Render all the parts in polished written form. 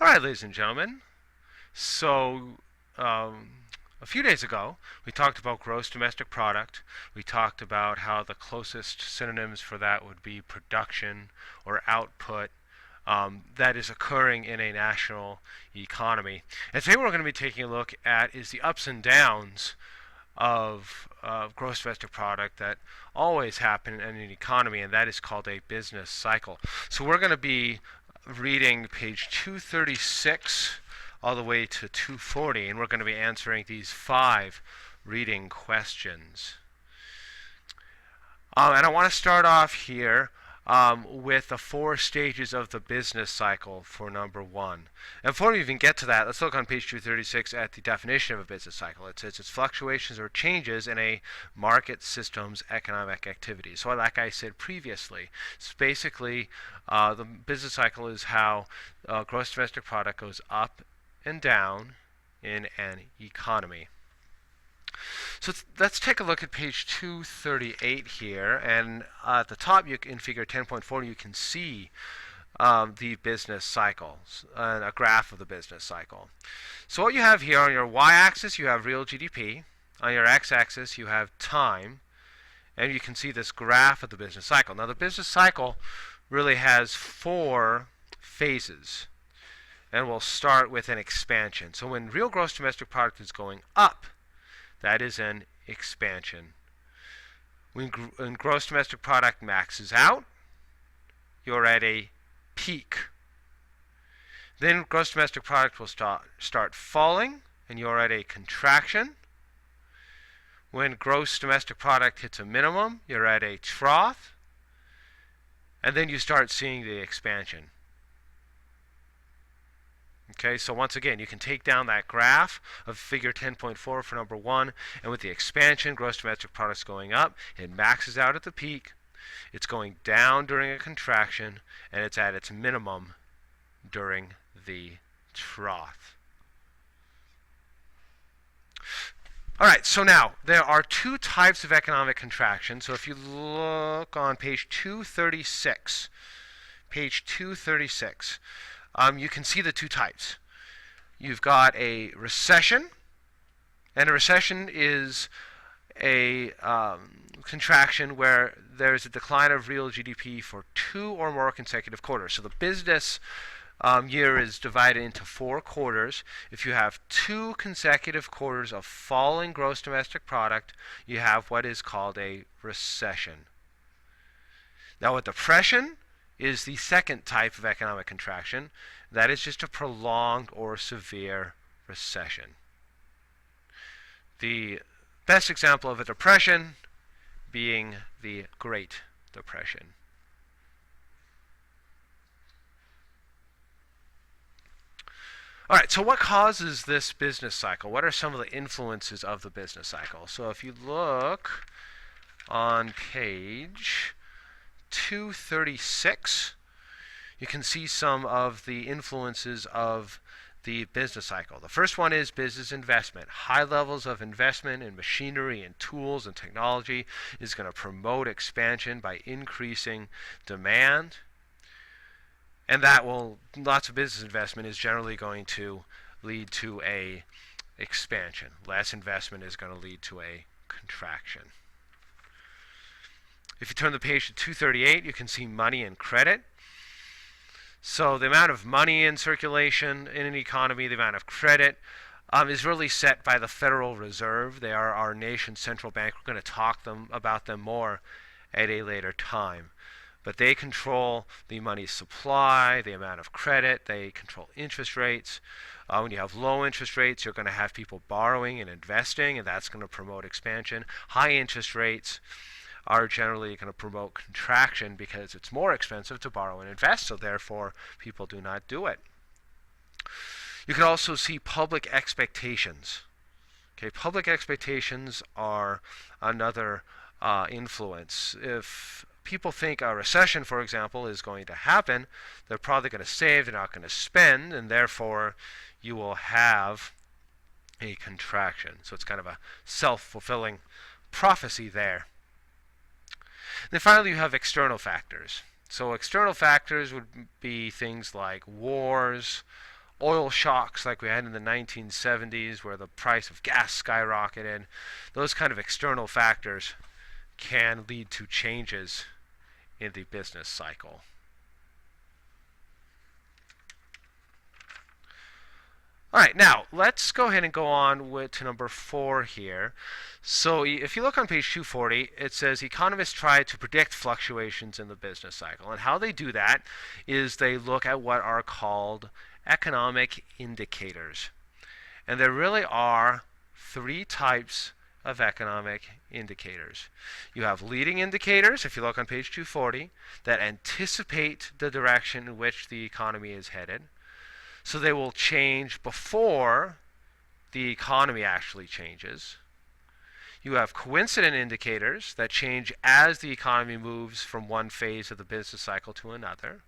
All right, ladies and gentlemen. So, a few days ago, we talked about gross domestic product. We talked about how the closest synonyms for that would be production or output that is occurring in a national economy. And today, what we're going to be taking a look at is the ups and downs of gross domestic product that always happen in an economy, and that is called a business cycle. So we're going to be reading page 236 all the way to 240, and we're going to be answering these 5 reading questions. And I want to start off here with the 4 stages of the business cycle for number 1. And before we even get to that, let's look on page 236 at the definition of a business cycle. It says it's fluctuations or changes in a market system's economic activity. So like I said previously, it's basically the business cycle is how gross domestic product goes up and down in an economy. So let's take a look at page 238 here, and at the top in figure 10.4 you can see the business cycles, a graph of the business cycle. So what you have here on your y-axis you have real GDP, on your x-axis you have time, and you can see this graph of the business cycle. Now the business cycle really has 4 phases, and we'll start with an expansion. So when real gross domestic product is going up, that is an expansion. When gross domestic product maxes out, you're at a peak. Then gross domestic product will start falling, and you're at a contraction. When gross domestic product hits a minimum, you're at a trough. And then you start seeing the expansion. Okay, so once again, you can take down that graph of figure 10.4 for number 1, and with the expansion, gross domestic product's going up, it maxes out at the peak, it's going down during a contraction, and it's at its minimum during the trough. Alright, so now, there are 2 types of economic contraction. So if you look on page 236, you can see the 2 types. You've got a recession, and a recession is a contraction where there's a decline of real GDP for 2 or more consecutive quarters. So the business year is divided into 4 quarters. If you have 2 consecutive quarters of falling gross domestic product, you have what is called a recession. Now a depression is the second type of economic contraction. That is just a prolonged or severe recession. The best example of a depression being the Great Depression. Alright, so what causes this business cycle? What are some of the influences of the business cycle? So if you look on page 236, you can see some of the influences of the business cycle. The first one is business investment. High levels of investment in machinery and tools and technology is going to promote expansion by increasing demand. And that will, lots of business investment is generally going to lead to a expansion. Less investment is going to lead to a contraction. If you turn the page to 238, you can see money and credit. So the amount of money in circulation in an economy, the amount of credit, is really set by the Federal Reserve. They are our nation's central bank. We're going to talk about them more at a later time. But they control the money supply, the amount of credit, they control interest rates. When you have low interest rates, you're going to have people borrowing and investing, and that's going to promote expansion. High interest rates are generally going to promote contraction because it's more expensive to borrow and invest, so therefore people do not do it. You can also see public expectations. Okay, public expectations are another influence. If people think a recession, for example, is going to happen, they're probably going to save, they're not going to spend, and therefore you will have a contraction. So it's kind of a self-fulfilling prophecy there. Then finally you have external factors. So external factors would be things like wars oil shocks like we had in the 1970s where the price of gas skyrocketed. Those kind of external factors can lead to changes in the business cycle. All right, now let's go ahead and go on to number 4 here. So if you look on page 240, it says economists try to predict fluctuations in the business cycle. And how they do that is they look at what are called economic indicators. And there really are 3 types of economic indicators. You have leading indicators, if you look on page 240, that anticipate the direction in which the economy is headed. So they will change before the economy actually changes. You have coincident indicators that change as the economy moves from one phase of the business cycle to another.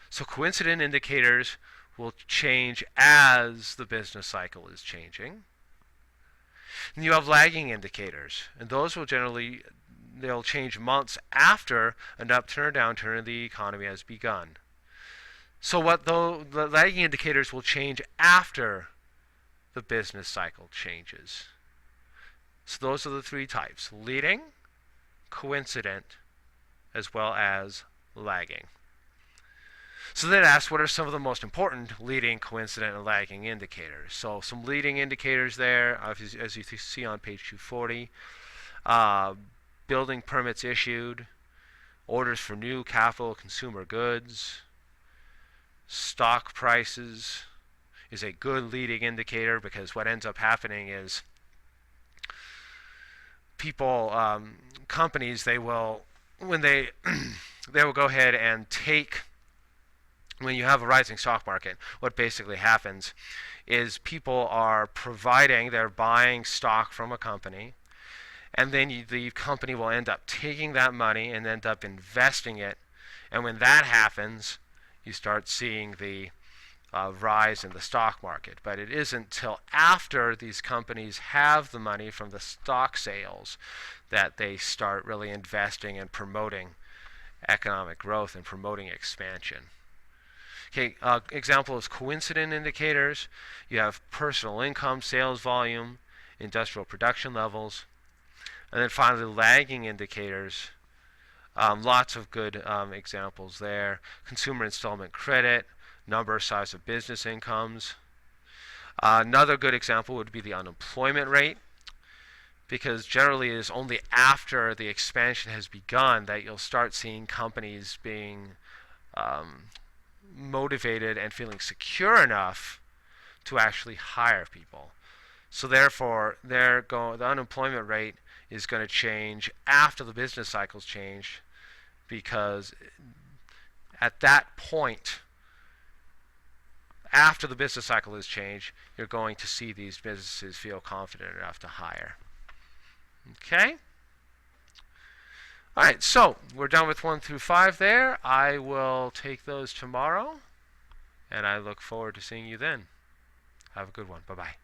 So coincident indicators will change as the business cycle is changing. And you have lagging indicators, and those will they'll change months after an upturn or downturn in the economy has begun. So the lagging indicators will change after the business cycle changes. So those are the 3 types: leading, coincident, as well as lagging. So then ask, what are some of the most important leading, coincident, and lagging indicators? So some leading indicators there, as you see on page 240, building permits issued, orders for new capital consumer goods, stock prices is a good leading indicator, because what ends up happening is companies, they will go ahead and take, when you have a rising stock market, what basically happens is they're buying stock from a company, and then the company will end up taking that money and end up investing it. And when that happens, you start seeing the rise in the stock market. But it isn't till after these companies have the money from the stock sales that they start really investing and promoting economic growth and promoting expansion. Okay, example is coincident indicators. You have personal income, sales volume, industrial production levels. And then finally, lagging indicators. Lots of good examples there. Consumer installment credit, number, size of business incomes. Another good example would be the unemployment rate, because generally it is only after the expansion has begun that you'll start seeing companies being motivated and feeling secure enough to actually hire people. So therefore, the unemployment rate is going to change after the business cycles change, because at that point, after the business cycle has changed, you're going to see these businesses feel confident enough to hire. Okay? All right, so we're done with 1 through 5 there. I will take those tomorrow, and I look forward to seeing you then. Have a good one. Bye-bye.